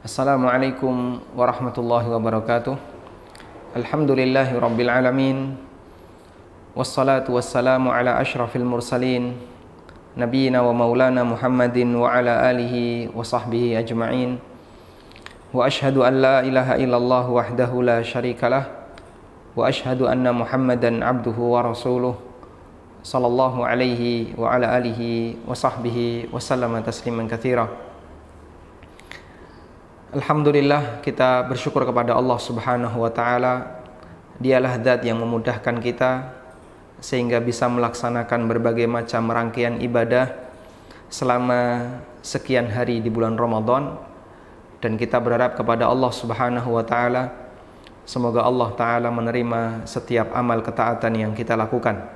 Assalamualaikum warahmatullahi wabarakatuh. Alhamdulillahi rabbil alamin. Wassalatu wassalamu ala ashrafil mursalin Nabiina wa maulana Muhammadin wa ala alihi wa sahbihi ajma'in. Wa ashhadu an la ilaha illallah wahdahu la syarikalah. Wa ashhadu anna Muhammadan abduhu wa rasuluh sallallahu alaihi wa ala alihi wa sahbihi wa sallama tasliman katsira. Alhamdulillah, kita bersyukur kepada Allah Subhanahu wa taala. Dialah zat yang memudahkan kita sehingga bisa melaksanakan berbagai macam rangkaian ibadah selama sekian hari di bulan Ramadan, dan kita berharap kepada Allah Subhanahu wa taala semoga Allah taala menerima setiap amal ketaatan yang kita lakukan.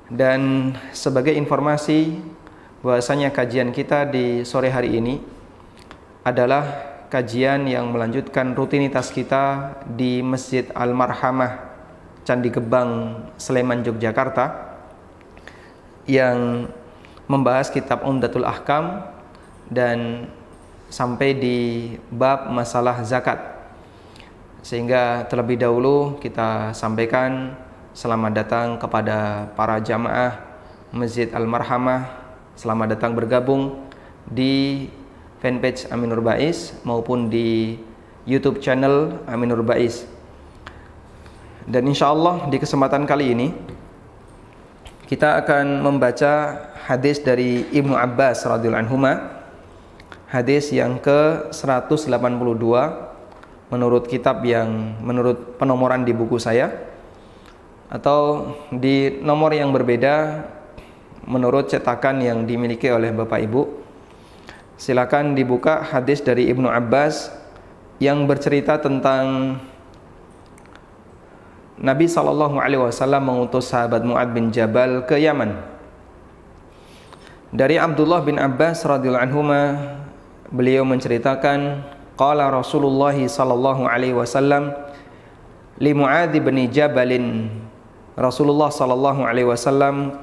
Dan sebagai informasi bahwasanya kajian kita di sore hari ini adalah kajian yang melanjutkan rutinitas kita di Masjid Al-Marhamah Candi Gebang, Sleman, Yogyakarta, yang membahas kitab Umdatul Ahkam dan sampai di bab masalah zakat. Sehingga terlebih dahulu kita sampaikan selamat datang kepada para jamaah Masjid Al-Marhamah, selamat datang bergabung di fanpage Aminur Baiz maupun di YouTube channel Aminur Baiz. Dan insya Allah di kesempatan kali ini kita akan membaca hadis dari Ibnu Abbas radhiyallahu anhuma, hadis yang ke-182 menurut menurut penomoran di buku saya, atau di nomor yang berbeda menurut cetakan yang dimiliki oleh Bapak Ibu. Silakan dibuka hadis dari Ibnu Abbas yang bercerita tentang Nabi SAW mengutus sahabat Mu'ad bin Jabal ke Yaman. Dari Abdullah bin Abbas radhiyallahu anhuma, beliau menceritakan, qala Rasulullah sallallahu alaihi wasallam li Mu'ad bin Jabalin. Rasulullah sallallahu alaihi wasallam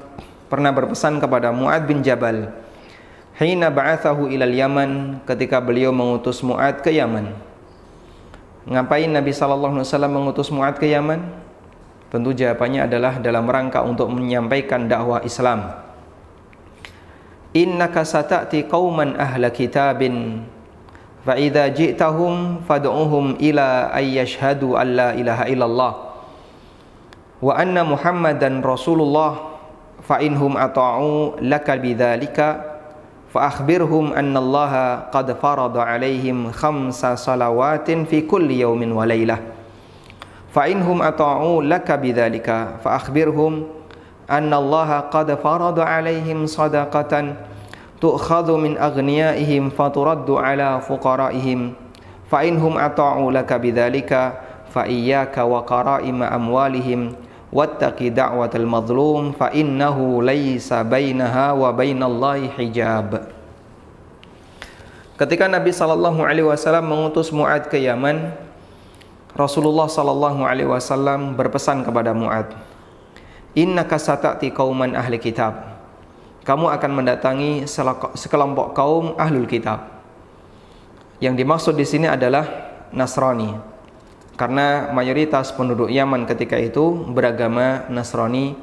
pernah berpesan kepada Mu'ad bin Jabal hina ba'athahu ilal Yaman, ketika beliau mengutus Mu'ad ke Yaman. Ngapain Nabi SAW mengutus Mu'ad ke Yaman? Tentu jawabannya adalah dalam rangka untuk menyampaikan dakwah Islam. Innaka sata'ti qauman ahla kitabin fa idza ji'tahum fad'uhum ila ay yashhadu an la ilaha illallah wa anna Muhammadan Rasulullah fa inhum ata'u laka bidzalika fa akhbirhum anna Allaha qad farada alaihim khamsa salawatin fi kulli yawmin wa laylah fa inhum ata'u laka bidzalika fa akhbirhum anna Allaha qad farada alaihim sadaqatan tu'khadhu min aghniyaihim faturaddu ala fuqaraihim fa inhum ata'u laka bidzalika fa iyyaka wa qara'ima amwalihim wattaqi da'watal mazlum fa innahu laisa bainaha wa bainallahi hijab. Ketika Nabi sallallahu alaihi wasallam mengutus Mu'ad ke Yaman, Rasulullah sallallahu alaihi wasallam berpesan kepada Mu'ad, innaka sata'ti qauman ahli kitab. Kamu akan mendatangi sekelompok kaum ahlul kitab. Yang dimaksud di sini adalah Nasrani. Karena mayoritas penduduk Yaman ketika itu beragama Nasrani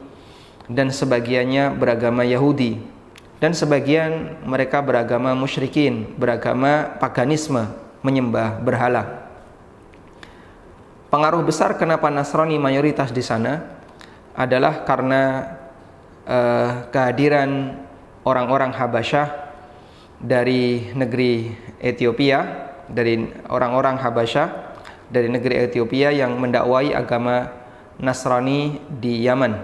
dan sebagiannya beragama Yahudi, dan sebagian mereka beragama musyrikin, beragama paganisme, menyembah berhala. Pengaruh besar kenapa Nasrani mayoritas di sana adalah karena kehadiran orang-orang Habasyah dari negeri Ethiopia, dari orang-orang Habasyah dari negeri Ethiopia yang mendakwai agama Nasrani di Yaman,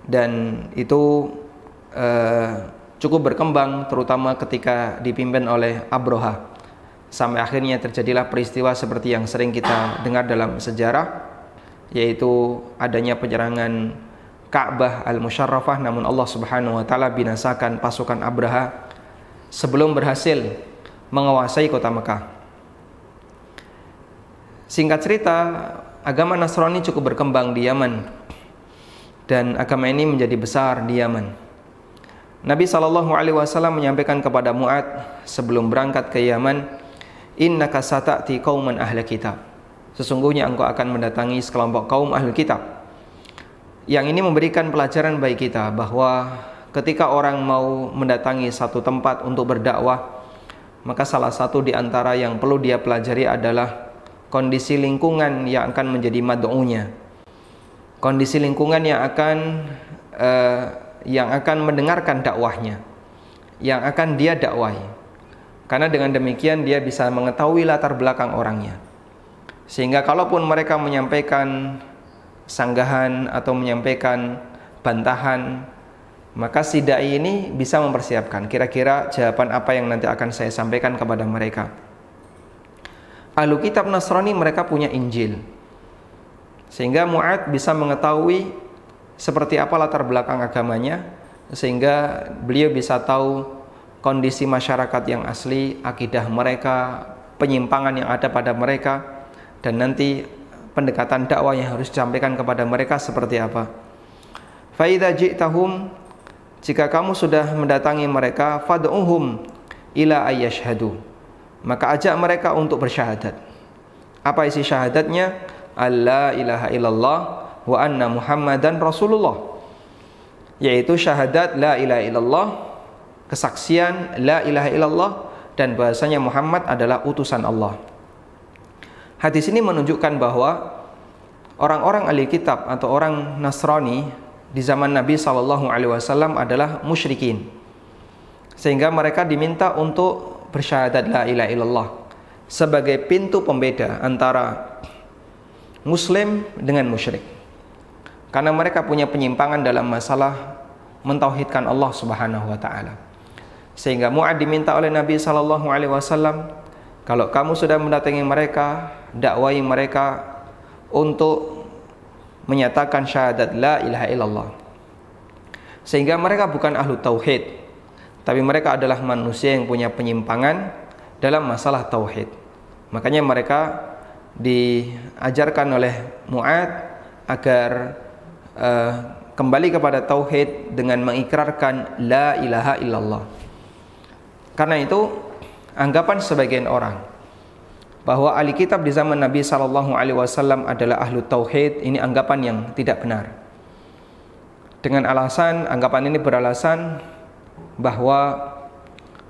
dan itu cukup berkembang terutama ketika dipimpin oleh Abroha, sampai akhirnya terjadilah peristiwa seperti yang sering kita dengar dalam sejarah, yaitu adanya penyerangan Ka'bah Al-Musyarrafah, namun Allah Subhanahu wa taala binasakan pasukan Abraha sebelum berhasil menguasai kota Mekah. Singkat cerita, agama Nasrani cukup berkembang di Yaman, dan agama ini menjadi besar di Yaman. Nabi SAW menyampaikan kepada Mu'ad sebelum berangkat ke Yaman, innaka sata'ti qauman ahli kitab. Sesungguhnya engkau akan mendatangi sekelompok kaum ahli kitab. Yang ini memberikan pelajaran bagi kita bahwa ketika orang mau mendatangi satu tempat untuk berdakwah, maka salah satu di antara yang perlu dia pelajari adalah kondisi lingkungan yang akan menjadi mad'unya. Kondisi lingkungan yang akan mendengarkan dakwahnya, yang akan dia dakwahi. Karena dengan demikian dia bisa mengetahui latar belakang orangnya. Sehingga kalaupun mereka menyampaikan sanggahan atau menyampaikan bantahan, maka si dai ini bisa mempersiapkan kira-kira jawaban apa yang nanti akan saya sampaikan kepada mereka. Ahlu kitab Nasrani mereka punya Injil, sehingga Mu'adz bisa mengetahui seperti apa latar belakang agamanya, sehingga beliau bisa tahu kondisi masyarakat yang asli, akidah mereka, penyimpangan yang ada pada mereka, dan nanti pendekatan dakwah yang harus disampaikan kepada mereka seperti apa. Fa idza ji'tahum, jika kamu sudah mendatangi mereka, fad'uhum ila ayyashhadu, maka ajak mereka untuk bersyahadat. Apa isi syahadatnya? Alla ilaha illallah wa anna Muhammadan Rasulullah, yaitu syahadat la ilaha illallah, kesaksian la ilaha illallah, dan bahasanya Muhammad adalah utusan Allah. Hadis ini menunjukkan bahwa orang-orang ahli kitab atau orang Nasrani di zaman Nabi SAW adalah musyrikin, sehingga mereka diminta untuk bersyahadat la ilaha illallah sebagai pintu pembeda antara muslim dengan musyrik, karena mereka punya penyimpangan dalam masalah mentauhidkan Allah Subhanahu wa taala. Sehingga Mu'adz diminta oleh Nabi SAW, kalau kamu sudah mendatangi mereka, dakwahi mereka untuk menyatakan syahadat la ilaha illallah. Sehingga mereka bukan ahlu tauhid, tapi mereka adalah manusia yang punya penyimpangan dalam masalah tauhid. Makanya mereka diajarkan oleh Mu'adz agar kembali kepada tauhid dengan mengikrarkan la ilaha illallah. Karena itu anggapan sebagian orang bahwa ahli kitab di zaman Nabi SAW adalah ahlu tauhid, ini anggapan yang tidak benar. Dengan alasan, anggapan ini beralasan bahwa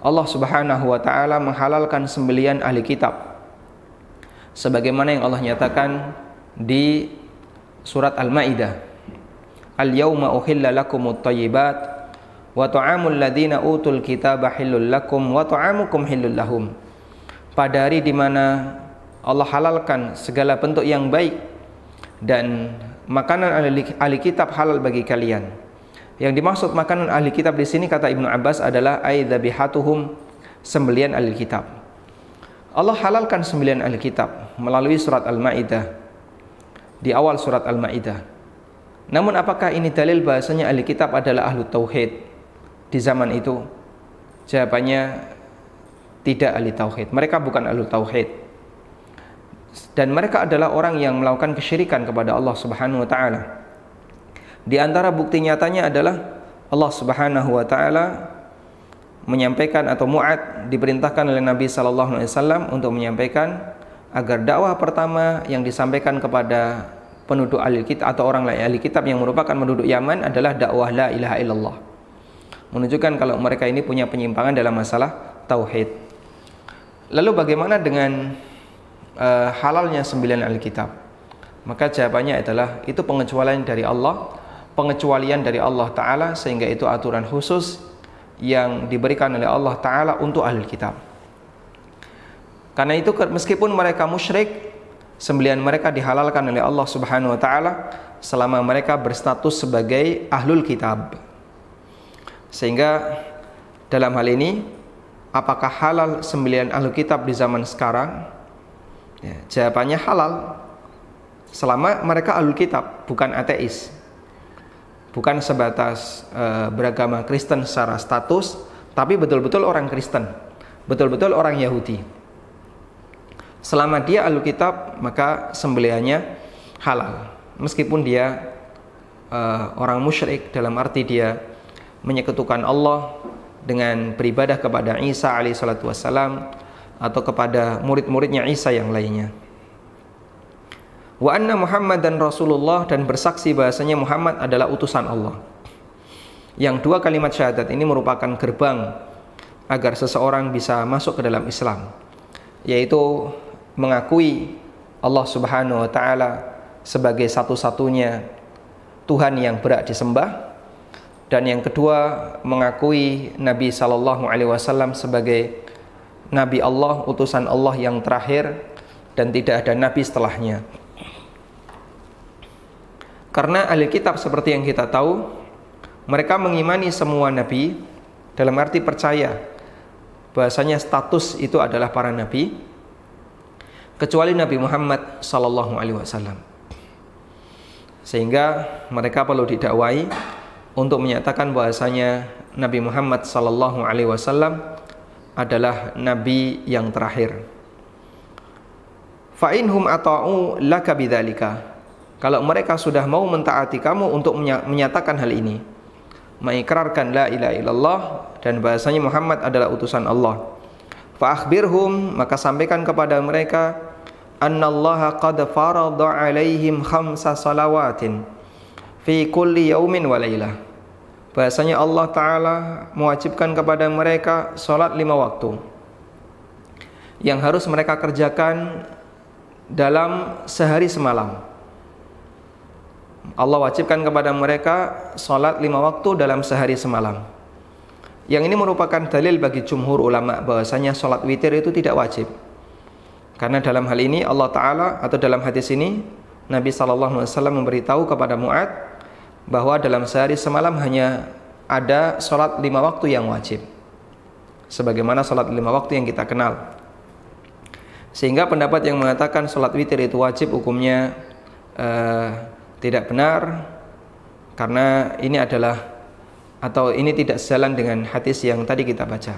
Allah Subhanahu wa taala menghalalkan sembelihan ahli kitab, sebagaimana yang Allah nyatakan di surat Al-Maidah, Al-yawma uhilla lakumut thayyibat wa ta'amul ladzina utul kitaba hillul lakum wa ta'amukum hillul lahum. Pada hari di mana Allah halalkan segala bentuk yang baik dan makanan ahli kitab halal bagi kalian. Yang dimaksud makanan ahli kitab di sini kata Ibnu Abbas adalah aidzabihatuhum, sembelihan ahli kitab. Allah halalkan sembelihan ahli kitab melalui surat Al-Maidah, di awal surat Al-Maidah. Namun apakah ini dalil bahasanya ahli kitab adalah ahlu tauhid di zaman itu? Jawabannya tidak ahli tauhid. Mereka bukan ahlu tauhid. Dan mereka adalah orang yang melakukan kesyirikan kepada Allah Subhanahu wa taala. Di antara bukti nyatanya adalah Allah Subhanahu wa taala menyampaikan, atau Mu'adz diperintahkan oleh Nabi sallallahu alaihi wasallam untuk menyampaikan agar dakwah pertama yang disampaikan kepada penduduk ahli kitab atau orang lain ahli kitab yang merupakan penduduk Yaman adalah dakwah la ilaha illallah. Menunjukkan kalau mereka ini punya penyimpangan dalam masalah tauhid. Lalu bagaimana dengan halalnya sembilan ahli kitab? Maka jawabannya adalah itu pengecualian dari Allah, Ta'ala, sehingga itu aturan khusus yang diberikan oleh Allah Ta'ala untuk ahli kitab. Karena itu meskipun mereka musyrik, sembelihan mereka dihalalkan oleh Allah Subhanahu wa taala selama mereka berstatus sebagai ahlul kitab. Sehingga dalam hal ini, apakah halal sembelihan ahlul kitab di zaman sekarang? Ya, jawabannya halal selama mereka ahlul kitab, bukan ateis, bukan sebatas beragama Kristen secara status, tapi betul-betul orang Kristen, betul-betul orang Yahudi. Selama dia ahlul kitab, maka sembelihannya halal, meskipun dia orang musyrik, dalam arti dia menyekutukan Allah dengan beribadah kepada Isa alaihi salatu wassalam, atau kepada murid-muridnya Isa yang lainnya. Wa anna Muhammadan Rasulullah, dan bersaksi bahasanya Muhammad adalah utusan Allah. Yang dua kalimat syahadat ini merupakan gerbang agar seseorang bisa masuk ke dalam Islam, yaitu mengakui Allah Subhanahu wa taala sebagai satu-satunya Tuhan yang berhak disembah, dan yang kedua mengakui Nabi sallallahu alaihi wasallam sebagai Nabi Allah, utusan Allah yang terakhir, dan tidak ada nabi setelahnya. Karena ahli kitab seperti yang kita tahu, mereka mengimani semua nabi dalam arti percaya bahasanya status itu adalah para nabi, kecuali Nabi Muhammad sallallahu alaihi wasallam. Sehingga mereka perlu didakwai untuk menyatakan bahasanya Nabi Muhammad sallallahu alaihi wasallam adalah nabi yang terakhir. Fa inhum ata'u laka bidzalika, kalau mereka sudah mau mentaati kamu untuk menyatakan hal ini, mengikrarkan la ilaha illallah dan bahasanya Muhammad adalah utusan Allah, fa akhbirhum, maka sampaikan kepada mereka, annallaha qad farada alaihim khamsa salawatin fi kulli yaumin wa lailah, bahasanya Allah Ta'ala mewajibkan kepada mereka sholat 5 waktu yang harus mereka kerjakan dalam sehari semalam. Allah wajibkan kepada mereka sholat 5 waktu dalam sehari semalam. Yang ini merupakan dalil bagi jumhur ulama bahwasanya sholat witir itu tidak wajib. Karena dalam hal ini Allah Ta'ala, atau dalam hadis ini Nabi SAW memberitahu kepada Mu'ad bahwa dalam sehari semalam hanya ada sholat 5 waktu yang wajib, sebagaimana sholat 5 waktu yang kita kenal. Sehingga pendapat yang mengatakan sholat witir itu wajib hukumnya tidak benar, karena ini adalah, atau ini tidak sejalan dengan hadis yang tadi kita baca.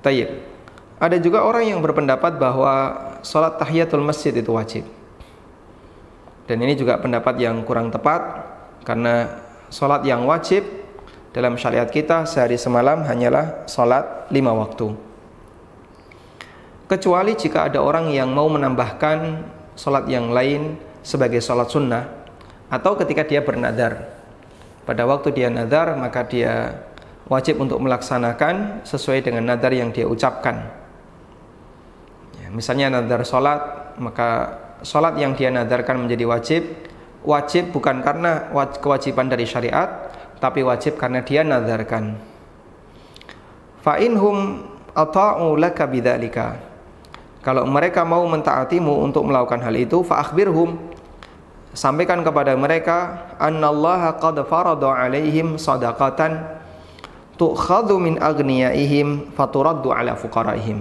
Tayyib. Ada juga orang yang berpendapat bahwa sholat tahiyatul masjid itu wajib, dan ini juga pendapat yang kurang tepat, karena sholat yang wajib dalam syariat kita sehari semalam hanyalah sholat 5 waktu, kecuali jika ada orang yang mau menambahkan sholat yang lain sebagai sholat sunnah, atau ketika dia bernadar. Pada waktu dia nadar, maka dia wajib untuk melaksanakan sesuai dengan nadar yang dia ucapkan. Ya, misalnya nadar sholat, maka sholat yang dia nadarkan menjadi wajib. Wajib bukan karena kewajiban dari syariat, tapi wajib karena dia nadarkan. Fa inhum ata'u laka bidzalika, kalau mereka mau mentaatimu untuk melakukan hal itu, fa akhbirhum, sampaikan kepada mereka, annallaha qad farada alaihim sadaqatan tu'khadhu min aghniyaihim faturaddu ala fuqaraihim,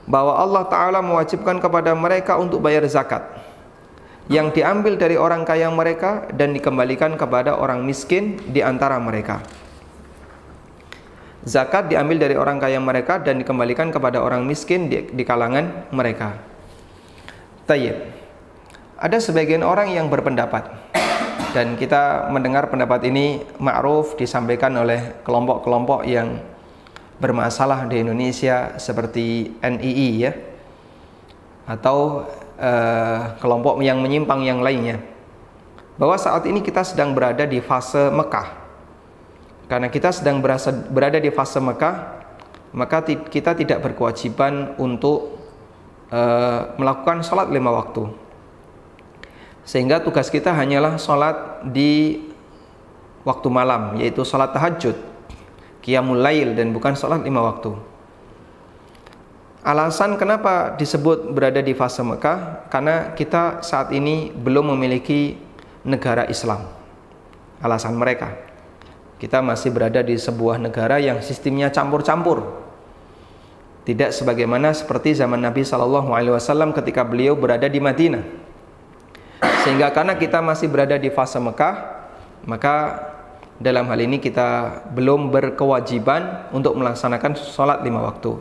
bahwa Allah Ta'ala mewajibkan kepada mereka untuk bayar zakat yang diambil dari orang kaya mereka dan dikembalikan kepada orang miskin di antara mereka. Zakat diambil dari orang kaya mereka dan dikembalikan kepada orang miskin di kalangan mereka. Tayyib. Ada sebagian orang yang berpendapat, dan kita mendengar pendapat ini ma'ruf disampaikan oleh kelompok-kelompok yang bermasalah di Indonesia seperti NII ya, atau kelompok yang menyimpang yang lainnya, bahwa saat ini kita sedang berada di fase Mekah. Karena kita sedang berada di fase Mekah, maka kita tidak berkewajiban untuk melakukan sholat 5 waktu. Sehingga tugas kita hanyalah sholat di waktu malam, yaitu sholat tahajud, qiyamul lail, dan bukan sholat 5 waktu. Alasan kenapa disebut berada di fase Mekah, karena kita saat ini belum memiliki negara Islam. Alasan mereka, kita masih berada di sebuah negara yang sistemnya campur-campur, tidak sebagaimana seperti zaman Nabi SAW ketika beliau berada di Madinah. Sehingga karena kita masih berada di fase Mekah, maka dalam hal ini kita belum berkewajiban untuk melaksanakan sholat 5 waktu.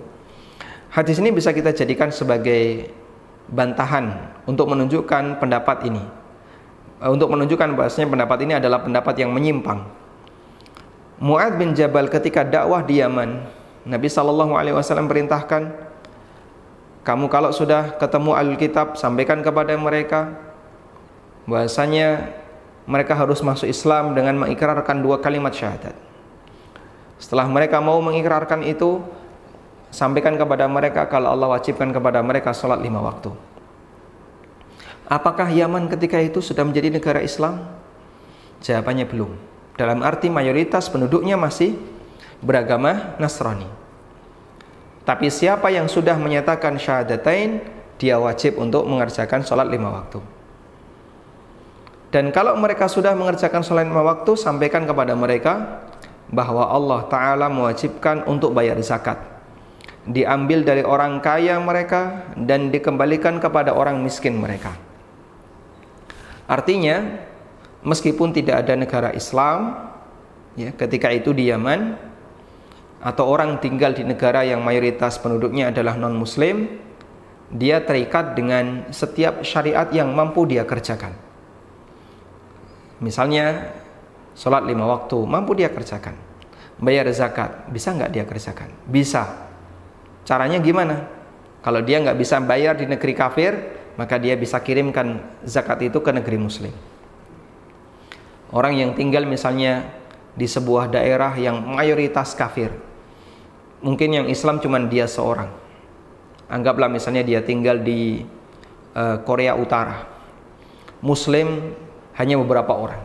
Hadis ini bisa kita jadikan sebagai bantahan untuk menunjukkan pendapat ini, untuk menunjukkan bahasanya pendapat ini adalah pendapat yang menyimpang. Mu'ad bin Jabal ketika dakwah di Yaman, Nabi SAW perintahkan kamu kalau sudah ketemu ahlul kitab, sampaikan kepada mereka bahwasanya mereka harus masuk Islam dengan mengikrarkan 2 kalimat syahadat. Setelah mereka mau mengikrarkan itu, sampaikan kepada mereka kalau Allah wajibkan kepada mereka sholat 5 waktu. Apakah Yaman ketika itu sudah menjadi negara Islam? Jawabannya belum. Dalam arti mayoritas penduduknya masih beragama Nasrani. Tapi siapa yang sudah menyatakan syahadatain, dia wajib untuk mengerjakan sholat 5 waktu. Dan kalau mereka sudah mengerjakan sholat 5 waktu, sampaikan kepada mereka bahwa Allah Ta'ala mewajibkan untuk bayar zakat. Diambil dari orang kaya mereka dan dikembalikan kepada orang miskin mereka. Artinya, meskipun tidak ada negara Islam ya, ketika itu di Yaman, atau orang tinggal di negara yang mayoritas penduduknya adalah non-muslim, dia terikat dengan setiap syariat yang mampu dia kerjakan. Misalnya sholat 5 waktu mampu dia kerjakan, bayar zakat bisa nggak dia kerjakan? Bisa. Caranya gimana? Kalau dia nggak bisa bayar di negeri kafir, maka dia bisa kirimkan zakat itu ke negeri muslim. Orang yang tinggal misalnya di sebuah daerah yang mayoritas kafir, mungkin yang Islam cuma dia seorang. Anggaplah misalnya dia tinggal di Korea Utara, Muslim hanya beberapa orang.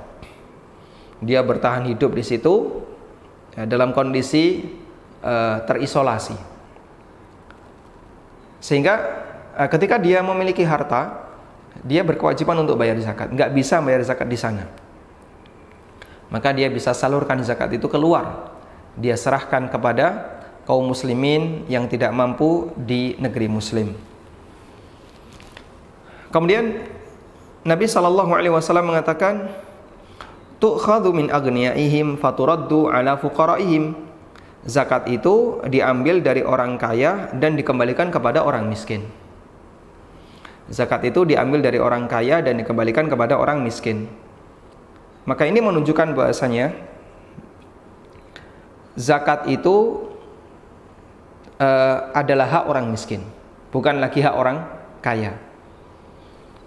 Dia bertahan hidup di situ ya, dalam kondisi terisolasi. Sehingga ketika dia memiliki harta, dia berkewajiban untuk bayar zakat. Nggak bisa bayar zakat di sana, maka dia bisa salurkan zakat itu keluar. Dia serahkan kepada kaum muslimin yang tidak mampu di negeri muslim. Kemudian Nabi SAW mengatakan, tu'khadhu min aghniyaihim faturaddu ala fuqaraihim. Zakat itu diambil dari orang kaya dan dikembalikan kepada orang miskin. Zakat itu diambil dari orang kaya dan dikembalikan kepada orang miskin. Maka ini menunjukkan bahasanya zakat itu adalah hak orang miskin, bukan lagi hak orang kaya.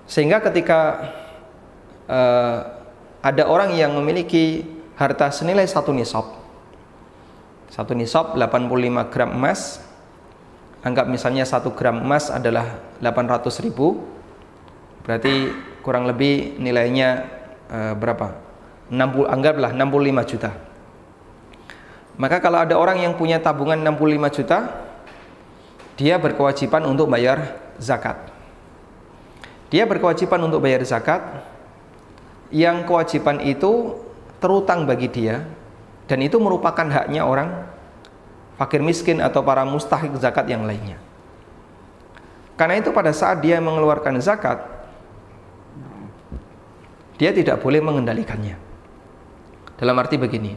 Sehingga ketika ada orang yang memiliki harta senilai 1 nisab, 85 gram emas, anggap misalnya 1 gram emas adalah 800.000, berarti kurang lebih nilainya berapa? Anggaplah 65 juta. Maka kalau ada orang yang punya tabungan 65 juta, dia berkewajiban untuk bayar zakat. Dia berkewajiban untuk bayar zakat, yang kewajiban itu terutang bagi dia, dan itu merupakan haknya orang fakir miskin atau para mustahik zakat yang lainnya. Karena itu pada saat dia mengeluarkan zakat, dia tidak boleh mengendalikannya. Dalam arti begini,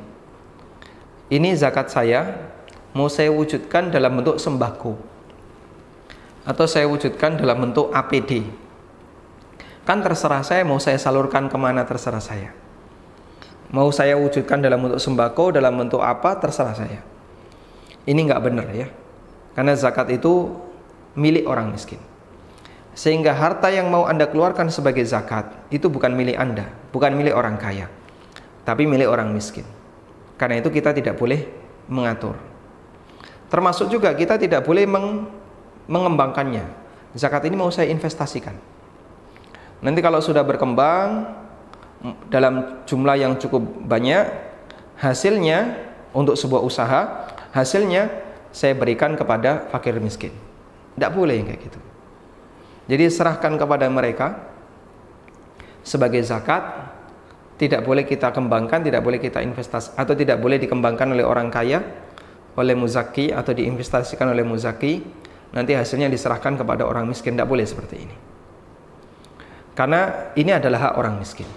ini zakat saya mau saya wujudkan dalam bentuk sembako, atau saya wujudkan dalam bentuk APD. Kan terserah saya, mau saya salurkan kemana terserah saya. Mau saya wujudkan dalam bentuk sembako, dalam bentuk apa terserah saya. Ini nggak benar ya, karena zakat itu milik orang miskin. Sehingga harta yang mau Anda keluarkan sebagai zakat itu bukan milik Anda, bukan milik orang kaya, tapi milik orang miskin. Karena itu kita tidak boleh mengatur. Termasuk juga kita tidak boleh mengembangkannya. Zakat ini mau saya investasikan. Nanti kalau sudah berkembang dalam jumlah yang cukup banyak, hasilnya untuk sebuah usaha, hasilnya saya berikan kepada fakir miskin. Tidak boleh kayak gitu. Jadi serahkan kepada mereka sebagai zakat. Tidak boleh kita kembangkan, tidak boleh kita investasi, atau tidak boleh dikembangkan oleh orang kaya, oleh muzaki, atau diinvestasikan oleh muzaki. Nanti hasilnya diserahkan kepada orang miskin. Tidak boleh seperti ini, karena ini adalah hak orang miskin.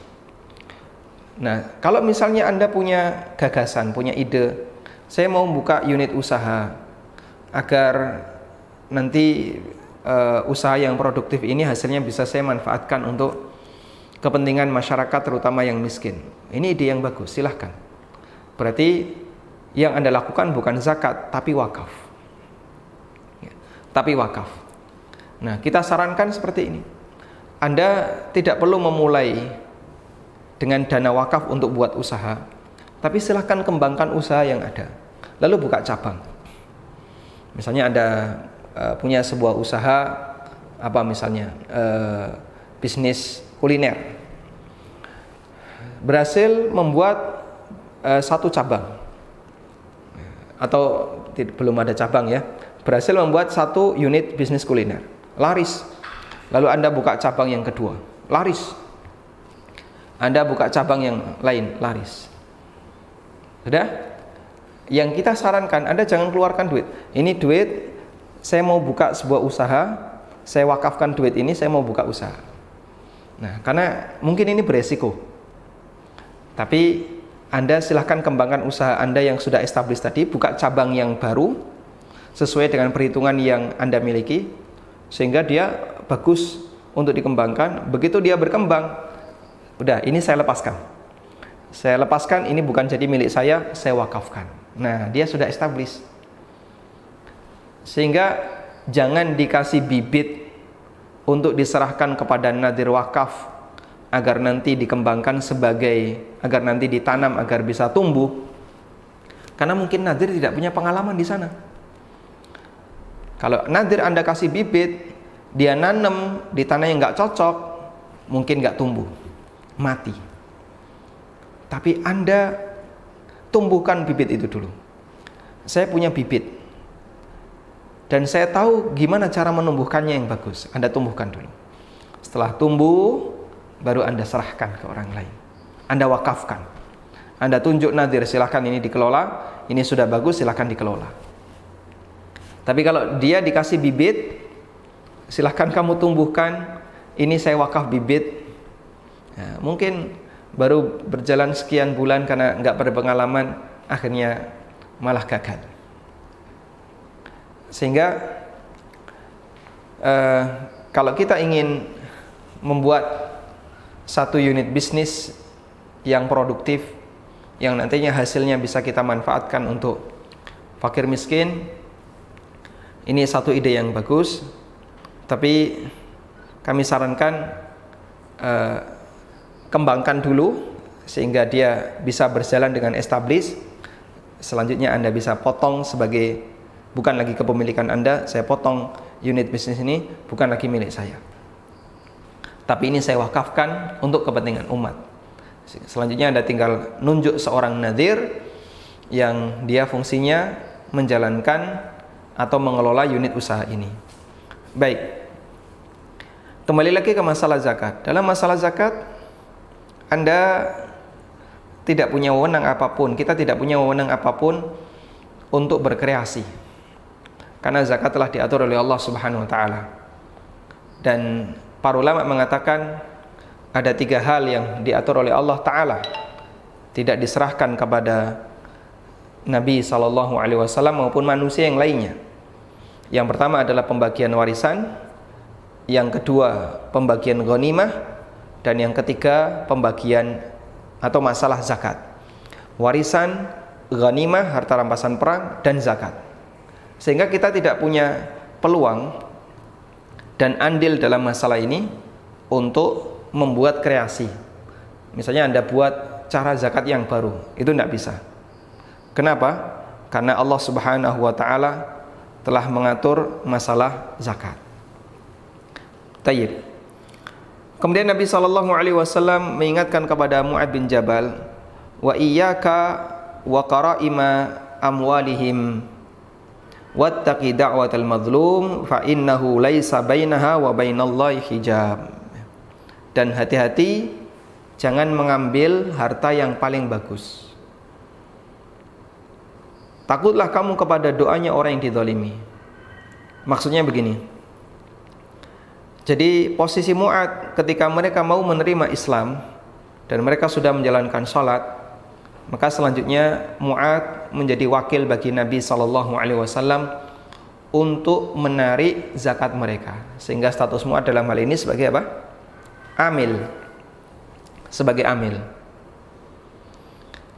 Nah, kalau misalnya Anda punya gagasan, punya ide, saya mau buka unit usaha agar nanti usaha yang produktif ini hasilnya bisa saya manfaatkan untuk kepentingan masyarakat, terutama yang miskin. Ini ide yang bagus, silahkan. Berarti yang Anda lakukan bukan zakat, tapi wakaf. Tapi wakaf. Nah, kita sarankan seperti ini. Anda tidak perlu memulai dengan dana wakaf untuk buat usaha, tapi silahkan kembangkan usaha yang ada. Lalu buka cabang. Misalnya Anda punya sebuah usaha, apa misalnya, bisnis kuliner. Berhasil membuat satu cabang. Atau belum ada cabang ya. Berhasil membuat satu unit bisnis kuliner. Laris. Lalu Anda buka cabang yang kedua. Laris. Anda buka cabang yang lain, laris. Sudah? Yang kita sarankan, Anda jangan keluarkan duit. Ini duit, saya mau buka sebuah usaha, saya wakafkan duit ini, saya mau buka usaha. Nah, karena mungkin ini beresiko. Tapi Anda silahkan kembangkan usaha Anda yang sudah established tadi, buka cabang yang baru, sesuai dengan perhitungan yang Anda miliki, sehingga dia bagus untuk dikembangkan. Begitu dia berkembang, udah, ini saya lepaskan. Saya lepaskan, ini bukan jadi milik saya wakafkan. Nah, dia sudah established. Sehingga jangan dikasih bibit untuk diserahkan kepada nadir wakaf agar nanti dikembangkan agar nanti ditanam, agar bisa tumbuh. Karena mungkin nadir tidak punya pengalaman di sana. Kalau nadir Anda kasih bibit, dia nanam di tanah yang nggak cocok, mungkin nggak tumbuh, mati. Tapi Anda tumbuhkan bibit itu dulu. Saya punya bibit dan saya tahu gimana cara menumbuhkannya yang bagus. Anda tumbuhkan dulu. Setelah tumbuh, baru Anda serahkan ke orang lain. Anda wakafkan. Anda tunjuk nadir, silahkan ini dikelola. Ini sudah bagus, silahkan dikelola. Tapi kalau dia dikasih bibit, silahkan kamu tumbuhkan. Ini saya wakaf bibit. Nah, mungkin baru berjalan sekian bulan karena nggak berpengalaman, akhirnya malah gagal. Sehingga kalau kita ingin membuat satu unit bisnis yang produktif, yang nantinya hasilnya bisa kita manfaatkan untuk fakir miskin, ini satu ide yang bagus. Tapi kami sarankan kembangkan dulu sehingga dia bisa berjalan dengan established. Selanjutnya Anda bisa potong sebagai, bukan lagi kepemilikan Anda. Saya potong unit bisnis ini, bukan lagi milik saya, tapi ini saya wakafkan untuk kepentingan umat. Selanjutnya Anda tinggal nunjuk seorang nadhir yang dia fungsinya menjalankan atau mengelola unit usaha ini. Baik, kembali lagi ke masalah zakat. Dalam masalah zakat, Anda tidak punya wewenang apapun, kita tidak punya wewenang apapun untuk berkreasi, karena zakat telah diatur oleh Allah Subhanahu wa Ta'ala. Dan para ulama mengatakan ada 3 hal yang diatur oleh Allah Ta'ala, tidak diserahkan kepada Nabi SAW maupun manusia yang lainnya. Yang pertama adalah pembagian warisan, yang kedua pembagian ghanimah, dan yang ketiga pembagian atau masalah zakat. Warisan, ghanimah, harta rampasan perang, dan zakat. Sehingga kita tidak punya peluang dan andil dalam masalah ini untuk membuat kreasi. Misalnya Anda buat cara zakat yang baru, itu tidak bisa. Kenapa? Karena Allah Subhanahu wa Ta'ala telah mengatur masalah zakat. Tayyib. Kemudian Nabi SAW mengingatkan kepada Mu'adz bin Jabal, wa iyyaka wa qara'ima amwalihim wattaqi da'watal mazlum fa innahu laisa bainaha wa bainallahi hijab. Dan hati-hati, jangan mengambil harta yang paling bagus. Takutlah kamu kepada doanya orang yang dizalimi. Maksudnya begini. Jadi posisi Mu'adz ketika mereka mau menerima Islam dan mereka sudah menjalankan sholat, maka selanjutnya Mu'adz menjadi wakil bagi Nabi SAW untuk menarik zakat mereka. Sehingga status Mu'adz dalam hal ini sebagai apa? Amil. Sebagai amil.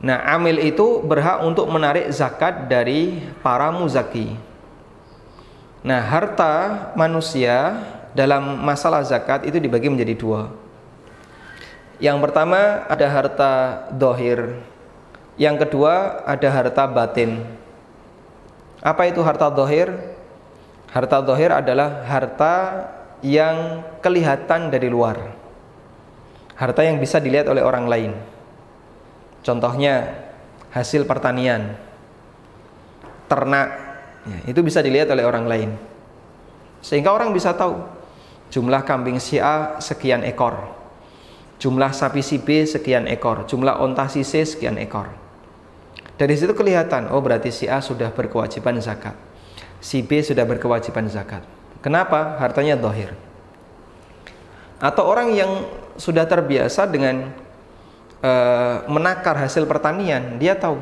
Nah, amil itu berhak untuk menarik zakat dari para muzaki. Nah, harta manusia dalam masalah zakat itu dibagi menjadi dua. Yang pertama ada harta dohir, yang kedua ada harta batin. Apa itu harta dohir? Harta dohir adalah harta yang kelihatan dari luar, harta yang bisa dilihat oleh orang lain. Contohnya hasil pertanian, ternak, ya, itu bisa dilihat oleh orang lain, sehingga orang bisa tahu jumlah kambing si A sekian ekor, jumlah sapi si B sekian ekor, jumlah onta si C sekian ekor. Dari situ kelihatan, oh berarti si A sudah berkewajiban zakat, si B sudah berkewajiban zakat. Kenapa? Hartanya dohir. Atau orang yang sudah terbiasa dengan menakar hasil pertanian, dia tahu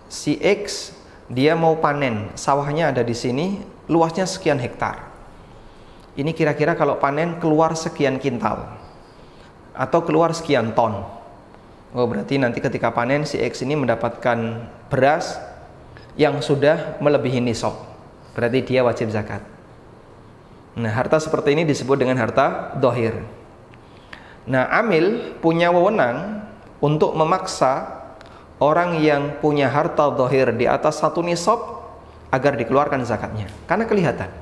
si X dia mau panen, sawahnya ada di sini, luasnya sekian hektar. Ini kira-kira kalau panen keluar sekian kintal atau keluar sekian ton. Oh berarti nanti ketika panen si X ini mendapatkan beras yang sudah melebihi nisab, berarti dia wajib zakat. Nah, harta seperti ini disebut dengan harta dohir. Nah, amil punya wewenang untuk memaksa orang yang punya harta dohir di atas satu nisab agar dikeluarkan zakatnya, karena kelihatan.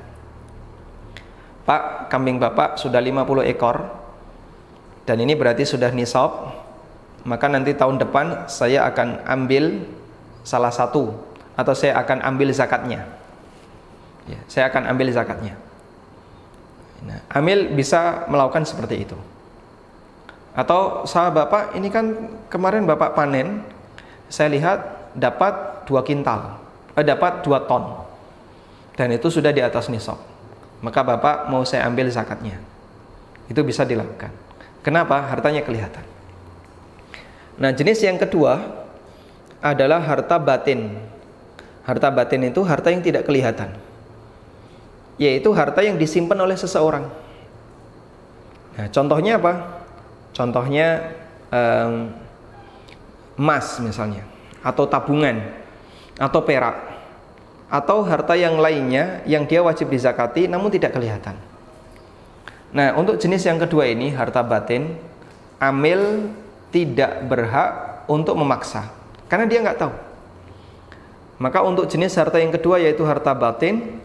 Pak, kambing Bapak sudah 50 ekor dan ini berarti sudah nisab, maka nanti tahun depan saya akan ambil salah satu, atau saya akan ambil zakatnya. Ya, saya akan ambil zakatnya. Nah, amil bisa melakukan seperti itu. Atau sahabat Bapak, ini kan kemarin Bapak panen, saya lihat dapat 2 kintal, dapat 2 ton, dan itu sudah di atas nisab, maka Bapak mau saya ambil zakatnya. Itu bisa dilakukan. Kenapa? Hartanya kelihatan. Nah, jenis yang kedua adalah harta batin. Harta batin itu harta yang tidak kelihatan, yaitu harta yang disimpan oleh seseorang. Nah, contohnya apa? Contohnya emas misalnya, atau tabungan, atau perak, atau harta yang lainnya yang dia wajib dizakati namun tidak kelihatan. Nah, untuk jenis yang kedua ini, harta batin, amil tidak berhak untuk memaksa, karena dia nggak tahu. Maka untuk jenis harta yang kedua, yaitu harta batin,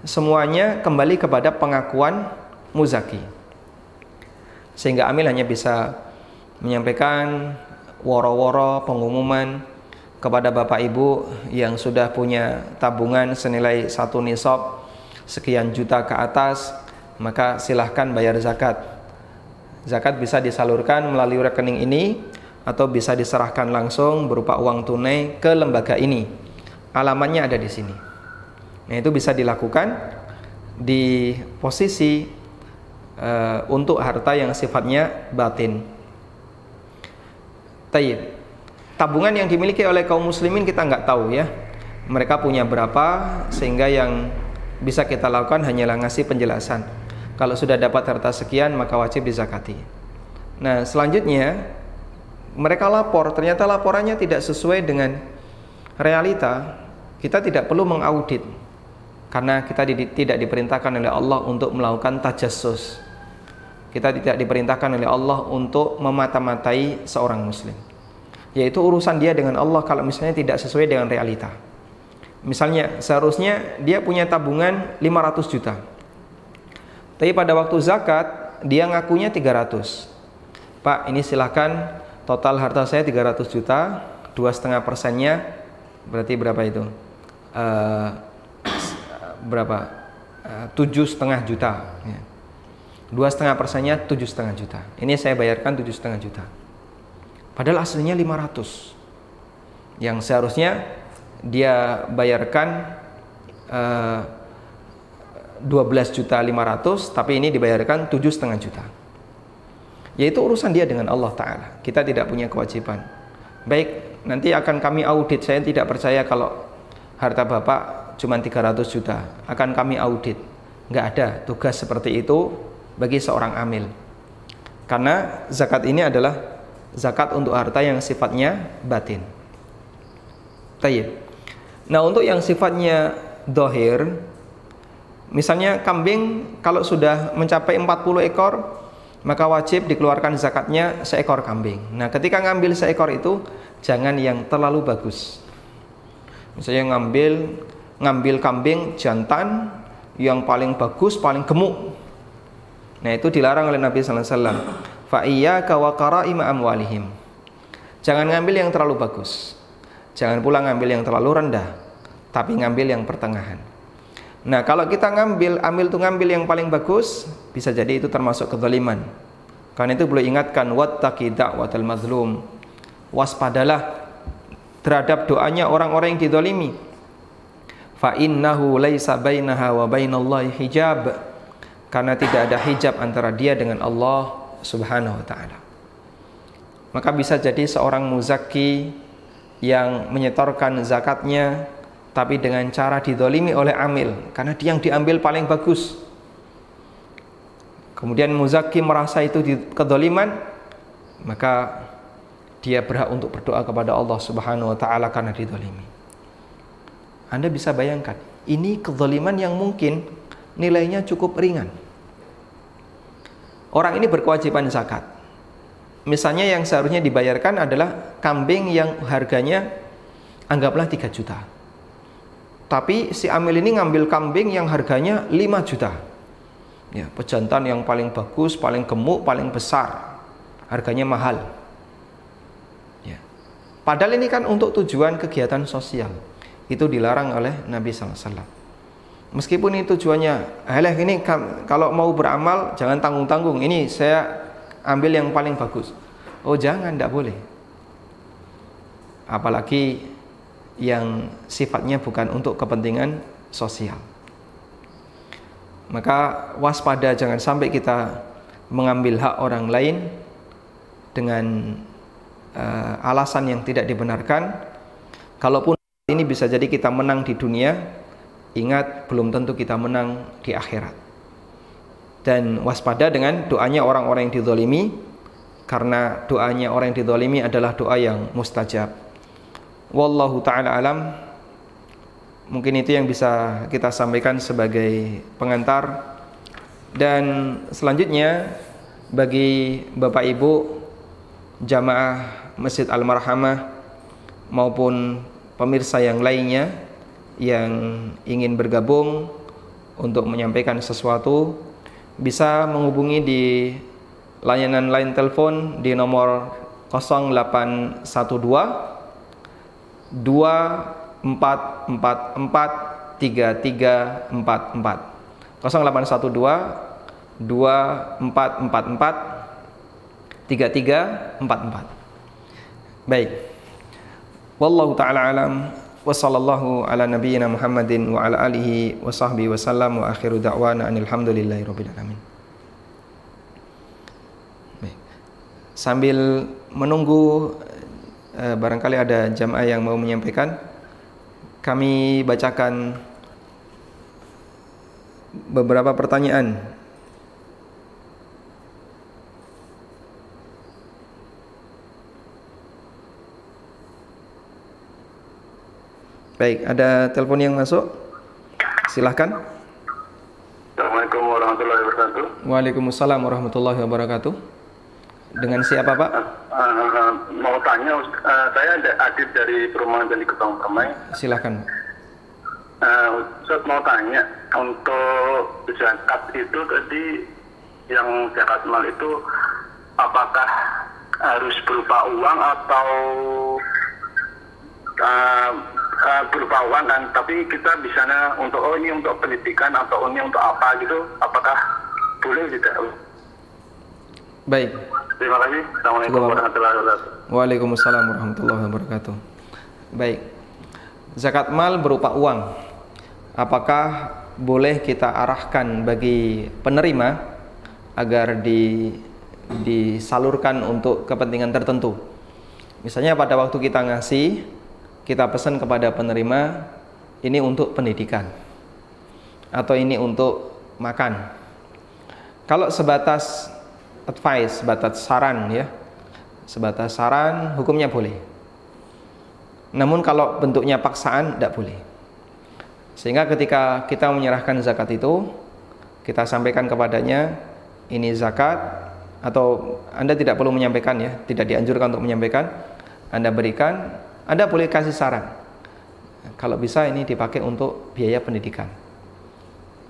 semuanya kembali kepada pengakuan muzaki, sehingga amil hanya bisa menyampaikan woro-woro pengumuman kepada bapak ibu yang sudah punya tabungan senilai 1 nisab sekian juta ke atas, maka silahkan bayar zakat. Zakat bisa disalurkan melalui rekening ini atau bisa diserahkan langsung berupa uang tunai ke lembaga ini. Alamatnya ada di sini. Nah, itu bisa dilakukan di posisi untuk harta yang sifatnya batin. Tayyib. Tabungan yang dimiliki oleh kaum muslimin kita nggak tahu ya, mereka punya berapa, sehingga yang bisa kita lakukan hanyalah ngasih penjelasan. Kalau sudah dapat harta sekian maka wajib dizakati. Nah, selanjutnya mereka lapor, ternyata laporannya tidak sesuai dengan realita. Kita tidak perlu mengaudit, karena kita tidak diperintahkan oleh Allah untuk melakukan tajassus. Kita tidak diperintahkan oleh Allah untuk memata-matai seorang muslim, yaitu urusan dia dengan Allah kalau misalnya tidak sesuai dengan realita. Misalnya seharusnya dia punya tabungan 500 juta, tapi pada waktu zakat dia ngakunya 300. Pak, ini silahkan, total harta saya 300 juta, 2,5%-nya berarti berapa itu? 7,5 juta ya. 2,5%-nya 7,5 juta. Ini saya bayarkan 7,5 juta. Padahal aslinya 500. Yang seharusnya dia bayarkan 12.500.000, tapi ini dibayarkan 7,5 juta. Yaitu urusan dia dengan Allah Ta'ala. Kita tidak punya kewajiban. Baik, nanti akan kami audit. Saya tidak percaya kalau harta Bapak cuma 300 juta. Akan kami audit. Nggak ada tugas seperti itu bagi seorang amil. Karena zakat ini adalah zakat untuk harta yang sifatnya batin. Tayyib. Nah, untuk yang sifatnya dohir, Misalnya kambing kalau sudah mencapai 40 ekor, maka wajib dikeluarkan zakatnya seekor kambing. Nah, ketika ngambil seekor itu jangan yang terlalu bagus. Misalnya ngambil kambing jantan yang paling bagus, paling gemuk. Nah, itu dilarang oleh Nabi sallallahu alaihi wasallam. Fa iyyaka wa qara'ima amwalihim. Jangan ngambil yang terlalu bagus. Jangan pula ngambil yang terlalu rendah, tapi ngambil yang pertengahan. Nah, kalau kita ngambil yang paling bagus, bisa jadi itu termasuk kezaliman. Karena itu boleh ingatkan, wattaqi da'watal mazlum. Waspadalah terhadap doanya orang-orang yang dizalimi. Fa innahu laisa bainaha wa bainallahi hijab. Karena tidak ada hijab antara dia dengan Allah Subhanahu wa taala. Maka bisa jadi seorang muzakki yang menyetorkan zakatnya tapi dengan cara didolimi oleh amil, karena dia yang diambil paling bagus. Kemudian muzakki merasa itu kedoliman, maka dia berhak untuk berdoa kepada Allah Subhanahu wa taala karena didolimi. Anda bisa bayangkan, ini kedoliman yang mungkin nilainya cukup ringan. Orang ini berkewajiban zakat. Misalnya yang seharusnya dibayarkan adalah kambing yang harganya anggaplah 3 juta. Tapi si amil ini ngambil kambing yang harganya 5 juta. Ya, pejantan yang paling bagus, paling gemuk, paling besar. Harganya mahal. Ya. Padahal ini kan untuk tujuan kegiatan sosial. Itu dilarang oleh Nabi SAW. Meskipun ini tujuannya, ini kalau mau beramal jangan tanggung-tanggung. Ini saya ambil yang paling bagus. Oh jangan, tidak boleh. Apalagi yang sifatnya bukan untuk kepentingan sosial. Maka waspada, jangan sampai kita mengambil hak orang lain dengan alasan yang tidak dibenarkan. Kalaupun ini bisa jadi kita menang di dunia, ingat belum tentu kita menang di akhirat. Dan waspada dengan doanya orang-orang yang dizalimi, karena doanya orang yang dizalimi adalah doa yang mustajab. Wallahu ta'ala alam. Mungkin itu yang bisa kita sampaikan sebagai pengantar. Dan selanjutnya, bagi Bapak Ibu jamaah Masjid Al-Marhamah maupun pemirsa yang lainnya yang ingin bergabung untuk menyampaikan sesuatu, bisa menghubungi di layanan line telepon di nomor 0812 2444 3344 0812 2444 3344. Baik. Wallahu ta'ala alam wa sallallahu ala nabiyyina Muhammadin wa ala alihi wa sahbihi wa sallam wa akhiru da'wana alhamdulillahi rabbil alamin. Baik. Sambil menunggu barangkali ada jamaah yang mau menyampaikan, kami bacakan beberapa pertanyaan. Baik, ada telepon yang masuk. Silahkan. Assalamualaikum warahmatullahi wabarakatuh. Waalaikumsalam warahmatullahi wabarakatuh. Dengan siapa, Pak? Mau tanya, saya Adit dari Perumahan Candi Ketong Permai. Silahkan. Ustaz mau tanya, untuk zakat itu tadi, yang zakat mal itu apakah harus berupa uang atau berupa uang kan? Tapi kita di sana untuk ini untuk pendidikan atau ini untuk apa gitu, apakah boleh tidak? Baik. Terima kasih. Assalamualaikum warahmatullahi wabarakatuh. Waalaikumsalam warahmatullahi wabarakatuh. Baik. Zakat mal berupa uang. Apakah boleh kita arahkan bagi penerima agar disalurkan untuk kepentingan tertentu? Misalnya pada waktu kita ngasih, kita pesan kepada penerima, ini untuk pendidikan atau ini untuk makan. Kalau sebatas advice, sebatas saran ya, sebatas saran, hukumnya boleh. Namun kalau bentuknya paksaan, tidak boleh. Sehingga ketika kita menyerahkan zakat itu, kita sampaikan kepadanya, ini zakat, atau Anda tidak perlu menyampaikan ya, tidak dianjurkan untuk menyampaikan. Anda berikan, Anda boleh kasih saran. Kalau bisa ini dipakai untuk biaya pendidikan,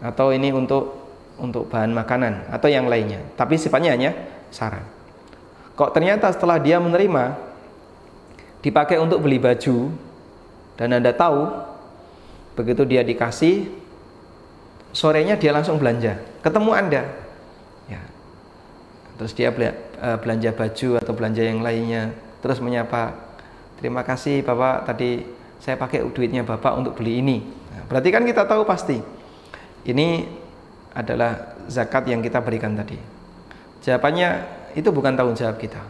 atau ini untuk bahan makanan atau yang lainnya. Tapi sifatnya hanya saran. Kok ternyata setelah dia menerima dipakai untuk beli baju, dan Anda tahu begitu dia dikasih, sorenya dia langsung belanja, ketemu Anda ya. Terus dia belanja baju atau belanja yang lainnya, terus menyapa, terima kasih Bapak, tadi saya pakai duitnya Bapak untuk beli ini. Nah, berarti kan kita tahu pasti ini adalah zakat yang kita berikan tadi. Jawabannya itu bukan tanggung jawab kita.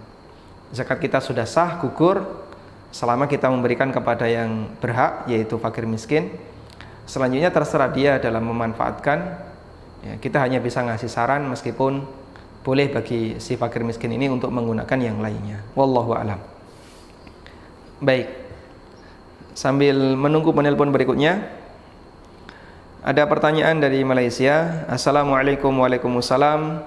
Zakat kita sudah sah, gugur selama kita memberikan kepada yang berhak, yaitu fakir miskin. Selanjutnya terserah dia dalam memanfaatkan ya, kita hanya bisa ngasih saran, meskipun boleh bagi si fakir miskin ini untuk menggunakan yang lainnya. Wallahu a'lam. Baik, sambil menunggu penelpon berikutnya, ada pertanyaan dari Malaysia. Assalamualaikum. Waalaikumsalam.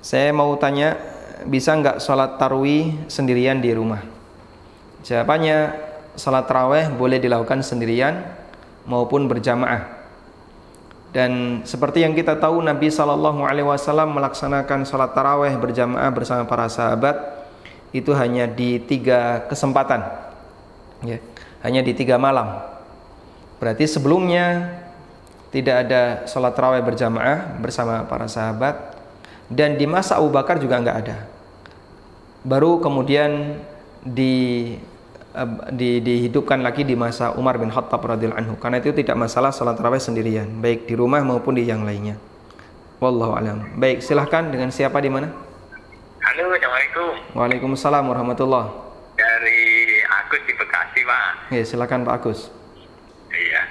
Saya mau tanya, bisa nggak sholat tarawih sendirian di rumah? Jawabannya, sholat tarawih boleh dilakukan sendirian maupun berjamaah. Dan seperti yang kita tahu, Nabi SAW melaksanakan sholat tarawih berjamaah bersama para sahabat itu hanya di 3 kesempatan ya, hanya di 3 malam. Berarti sebelumnya tidak ada sholat tarawih berjamaah bersama para sahabat, dan di masa Abu Bakar juga nggak ada. Baru kemudian dihidupkan lagi di masa Umar bin Khattab radhiyallahu anhu. Karena itu tidak masalah salat tarawih sendirian, baik di rumah maupun di yang lainnya. Wallahu a'lam. Baik, silahkan, dengan siapa di mana? Halo, Assalamualaikum. Waalaikumsalam warahmatullahi. Dari Agus di Bekasi, Pak. Ya, silakan Pak Agus. Iya.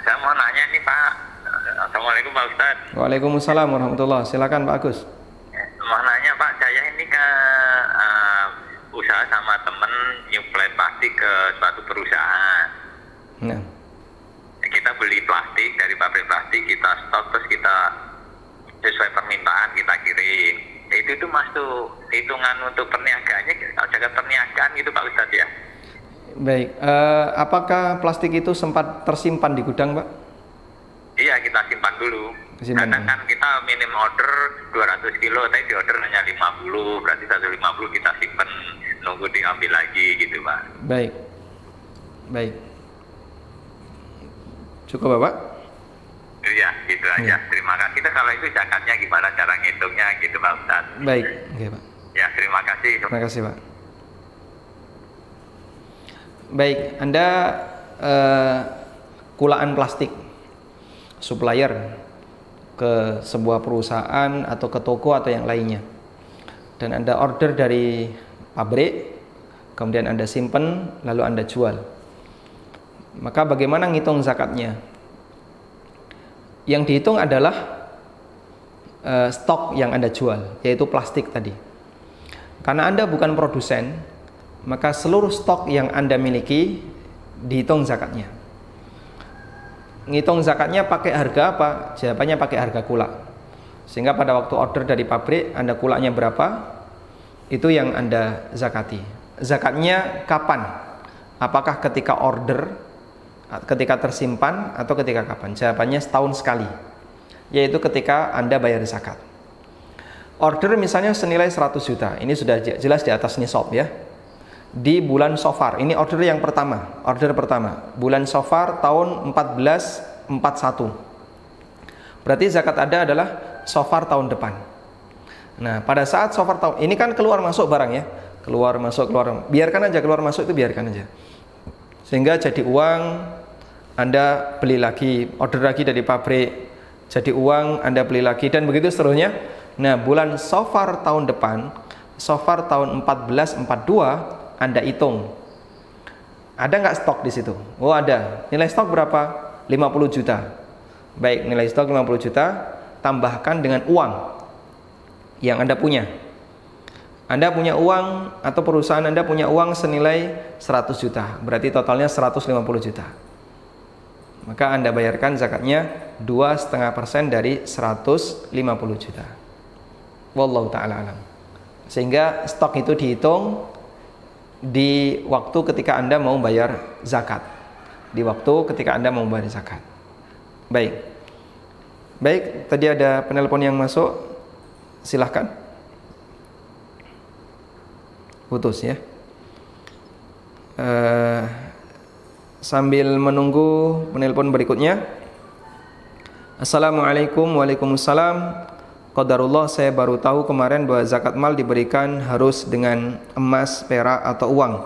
Saya mau nanya nih, Pak. Assalamualaikum, Pak Ustadz. Waalaikumsalam warahmatullahi. Silakan Pak Agus. Mau nanya, Pak, saya ini usaha sama temen nyuplai plastik ke suatu perusahaan. Nah. Kita beli plastik dari pabrik plastik, kita stok, terus kita sesuai permintaan kita kirim. Itu masuk hitungan untuk perniagaannya, jaga perniagaan gitu Pak Ustadz ya? Baik, apakah plastik itu sempat tersimpan di gudang, Pak? Iya, kita simpan dulu. Kadang kan kita minim order 200 kilo, tapi di order hanya 50, berarti 150 kita simpan, nunggu diambil lagi gitu Pak. Baik, baik. Cukup Bapak? Iya, gitu aja. Terima kasih. Kita kalau itu zakatnya gimana cara ngitungnya gitu Pak Ustadz? Baik, oke Pak. Ya, terima kasih. Terima kasih Pak. Baik, Anda kulaan plastik, supplier ke sebuah perusahaan atau ke toko atau yang lainnya, dan Anda order dari pabrik, kemudian Anda simpen, lalu Anda jual. Maka bagaimana ngitung zakatnya? Yang dihitung adalah stok yang Anda jual, yaitu plastik tadi. Karena Anda bukan produsen, maka seluruh stok yang Anda miliki dihitung zakatnya. Ngitung zakatnya pakai harga apa? Jawabannya pakai harga kula. Sehingga pada waktu order dari pabrik, Anda kulanya berapa, itu yang Anda zakati. Zakatnya kapan? Apakah ketika order, ketika tersimpan, atau ketika kapan? Jawabannya setahun sekali, yaitu ketika Anda bayar zakat. Order misalnya senilai 100 juta, ini sudah jelas di atas nisab ya. Di bulan Safar, ini order yang pertama, bulan Safar tahun 1441. Berarti zakat Anda adalah Safar tahun depan. Nah, pada saat Safar tahun ini kan keluar masuk barang ya, keluar masuk, biarkan aja keluar masuk, itu biarkan aja. Sehingga jadi uang, Anda beli lagi, order lagi dari pabrik, jadi uang, Anda beli lagi, dan begitu seterusnya. Nah, bulan Safar tahun depan, Safar tahun 1442, Anda hitung, ada nggak stok di situ? Oh ada. Nilai stok berapa? 50 juta. Baik, nilai stok 50 juta, tambahkan dengan uang yang Anda punya. Anda punya uang, atau perusahaan Anda punya uang senilai 100 juta. Berarti totalnya 150 juta. maka Anda bayarkan zakatnya 2,5% dari 150 juta. Wallahu ta'ala alam. Sehingga stok itu dihitung di waktu ketika Anda mau bayar zakat. Di waktu ketika Anda mau bayar zakat. Baik, tadi ada penelpon yang masuk. Silahkan. Putus ya. Sambil menunggu penelpon berikutnya. Assalamualaikum. Waalaikumsalam. Qadarullah, saya baru tahu kemarin bahwa zakat mal diberikan harus dengan emas, perak atau uang.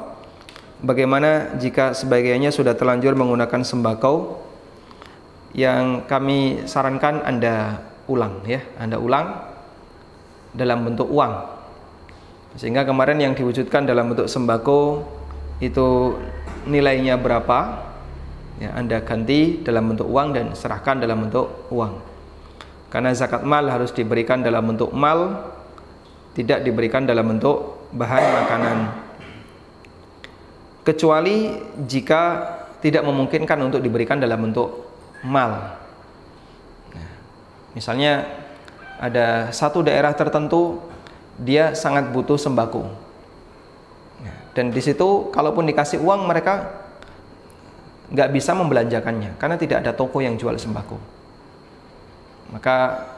Bagaimana jika sebagiannya sudah terlanjur menggunakan sembako? Yang kami sarankan Anda ulang ya, Anda ulang dalam bentuk uang. Sehingga kemarin yang diwujudkan dalam bentuk sembako itu nilainya berapa? Ya, Anda ganti dalam bentuk uang dan serahkan dalam bentuk uang. Karena zakat mal harus diberikan dalam bentuk mal, tidak diberikan dalam bentuk bahan makanan. Kecuali jika tidak memungkinkan untuk diberikan dalam bentuk mal. Nah, misalnya ada satu daerah tertentu dia sangat butuh sembako. Nah, dan di situ kalaupun dikasih uang mereka nggak bisa membelanjakannya karena tidak ada toko yang jual sembako. Maka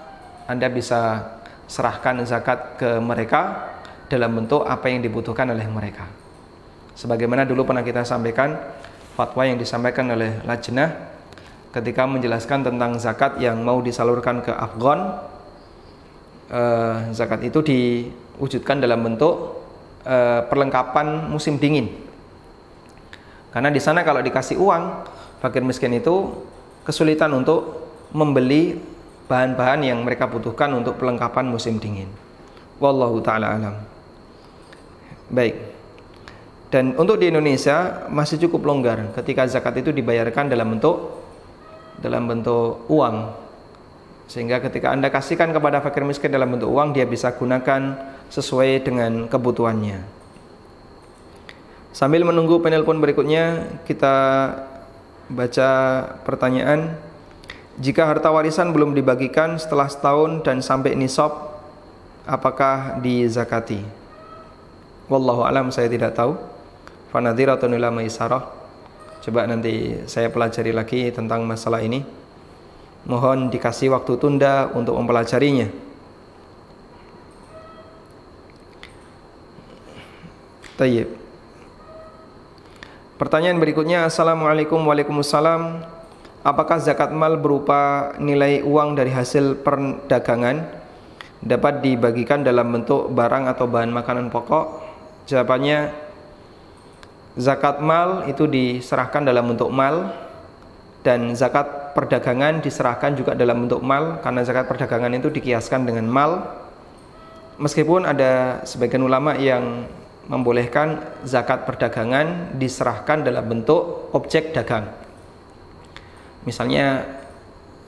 Anda bisa serahkan zakat ke mereka dalam bentuk apa yang dibutuhkan oleh mereka. Sebagaimana dulu pernah kita sampaikan fatwa yang disampaikan oleh Lajnah ketika menjelaskan tentang zakat yang mau disalurkan ke Afgan. Zakat itu diwujudkan dalam bentuk perlengkapan musim dingin. Karena di sana kalau dikasih uang, fakir miskin itu kesulitan untuk membeli bahan-bahan yang mereka butuhkan untuk perlengkapan musim dingin. Wallahu ta'ala alam. Baik. Dan untuk di Indonesia masih cukup longgar ketika zakat itu dibayarkan dalam bentuk uang. Sehingga ketika Anda kasihkan kepada fakir miskin dalam bentuk uang, dia bisa gunakan sesuai dengan kebutuhannya. Sambil menunggu penelpon berikutnya, kita baca pertanyaan. Jika harta warisan belum dibagikan setelah setahun dan sampai nisab, apakah dizakati? Wallahu alam, saya tidak tahu. Fanadhiratun ila maisarah. Coba nanti saya pelajari lagi tentang masalah ini. Mohon dikasih waktu tunda untuk mempelajarinya. Tayyib. Pertanyaan berikutnya. Assalamualaikum. Waalaikumsalam. Apakah zakat mal berupa nilai uang dari hasil perdagangan dapat dibagikan dalam bentuk barang atau bahan makanan pokok? Jawabannya, zakat mal itu diserahkan dalam bentuk mal, dan zakat perdagangan diserahkan juga dalam bentuk mal, karena zakat perdagangan itu dikiaskan dengan mal. Meskipun ada sebagian ulama yang membolehkan zakat perdagangan diserahkan dalam bentuk objek dagang. Misalnya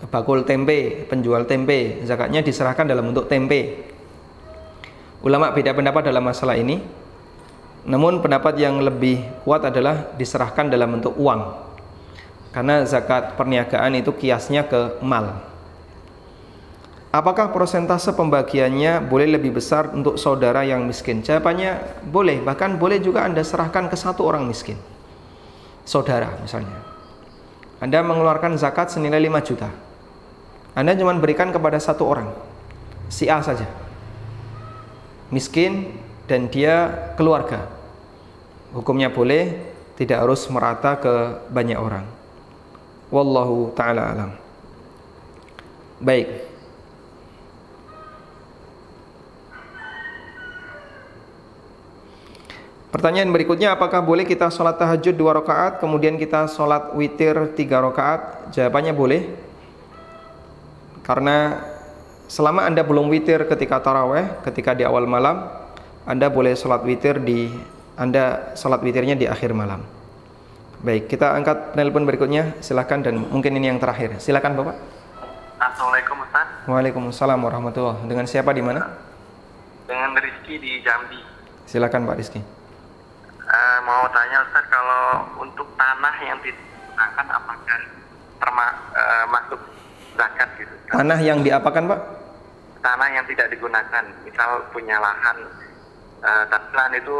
bakul tempe, penjual tempe, zakatnya diserahkan dalam bentuk tempe. Ulama beda pendapat dalam masalah ini. Namun pendapat yang lebih kuat adalah diserahkan dalam bentuk uang. Karena zakat perniagaan itu kiasnya ke mal. Apakah persentase pembagiannya boleh lebih besar untuk saudara yang miskin? Jawabannya boleh, bahkan boleh juga Anda serahkan ke satu orang miskin. Saudara misalnya. Anda mengeluarkan zakat senilai 5 juta. Anda cuma berikan kepada satu orang, si A saja, miskin dan dia keluarga. Hukumnya boleh, tidak harus merata ke banyak orang. Wallahu ta'ala alam. Baik. Pertanyaan berikutnya, apakah boleh kita sholat tahajud 2 rakaat kemudian kita sholat witir 3 rakaat? Jawabannya boleh. Karena selama Anda belum witir ketika taraweh, ketika di awal malam, Anda boleh sholat witir Anda sholat witirnya di akhir malam. Baik, kita angkat penelpon berikutnya, silakan, dan mungkin ini yang terakhir. Silakan Bapak. Assalamualaikum Ustaz. Waalaikumsalam warahmatullahi. Dengan siapa di mana? Dengan Rizky di Jambi. Silakan Pak Rizky. Mau tanya Ustaz, kalau untuk tanah yang digunakan apakah masuk zakat gitu. Tanah yang diapakan, Pak? Tanah yang tidak digunakan, misal punya lahan, tapi lahan itu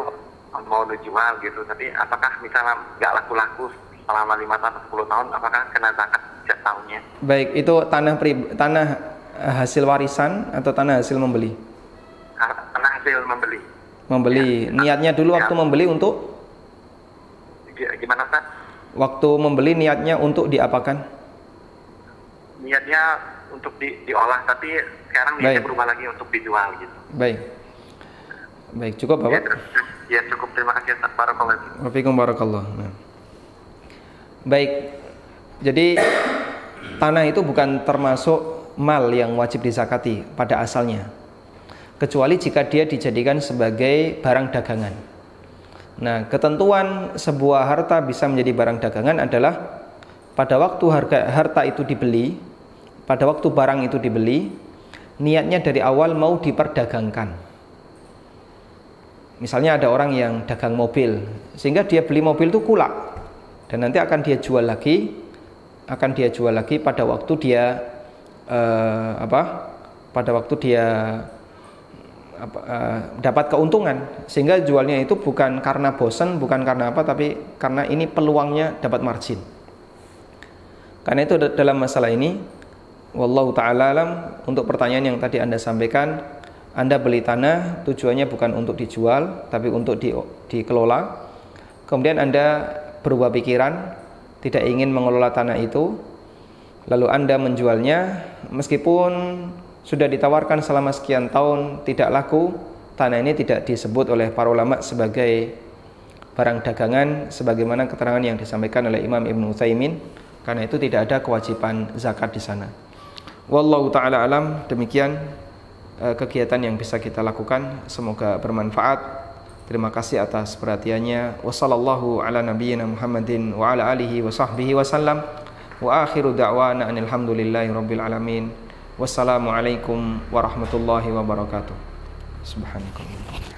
mau dijual gitu, tapi apakah misalnya nggak laku-laku selama 5 tahun 10 tahun, apakah kena zakat setiap tahunnya? Baik, itu tanah hasil warisan atau tanah hasil membeli? Tanah hasil membeli. Membeli. Niatnya dulu waktu membeli untuk? Gimana, Ustaz? Waktu membeli niatnya untuk diapakan? Niatnya untuk diolah, tapi sekarang niatnya berubah lagi untuk dijual gitu. Baik. Baik, cukup Bapak? Ya cukup, terima kasih Ustaz. Barakallahu. Waalaikumsalam barakallahu. Nah. Baik. Jadi tanah itu bukan termasuk mal yang wajib dizakati pada asalnya, kecuali jika dia dijadikan sebagai barang dagangan. Nah, ketentuan sebuah harta bisa menjadi barang dagangan adalah pada waktu harta itu dibeli, pada waktu barang itu dibeli, niatnya dari awal mau diperdagangkan. Misalnya ada orang yang dagang mobil, sehingga dia beli mobil itu kulak, dan nanti akan dia jual lagi pada waktu dia pada waktu dia dapat keuntungan, sehingga jualnya itu bukan karena bosan, bukan karena apa, tapi karena ini peluangnya dapat margin. Karena itu dalam masalah ini, wallahu ta'ala alam, untuk pertanyaan yang tadi Anda sampaikan, Anda beli tanah tujuannya bukan untuk dijual, tapi untuk dikelola. Kemudian Anda berubah pikiran, tidak ingin mengelola tanah itu, lalu Anda menjualnya, meskipun sudah ditawarkan selama sekian tahun tidak laku, tanah ini tidak disebut oleh para ulama sebagai barang dagangan sebagaimana keterangan yang disampaikan oleh Imam Ibnu Utsaimin, karena itu tidak ada kewajiban zakat di sana. Wallahu taala alam, demikian kegiatan yang bisa kita lakukan, semoga bermanfaat. Terima kasih atas perhatiannya. Wassallallahu ala nabiyyina Muhammadin wa ala alihi wa sahbihi wasallam. Wa akhiru da'wana alhamdulillahi rabbil alamin. Wassalamualaikum warahmatullahi wabarakatuh. Subhanakallah.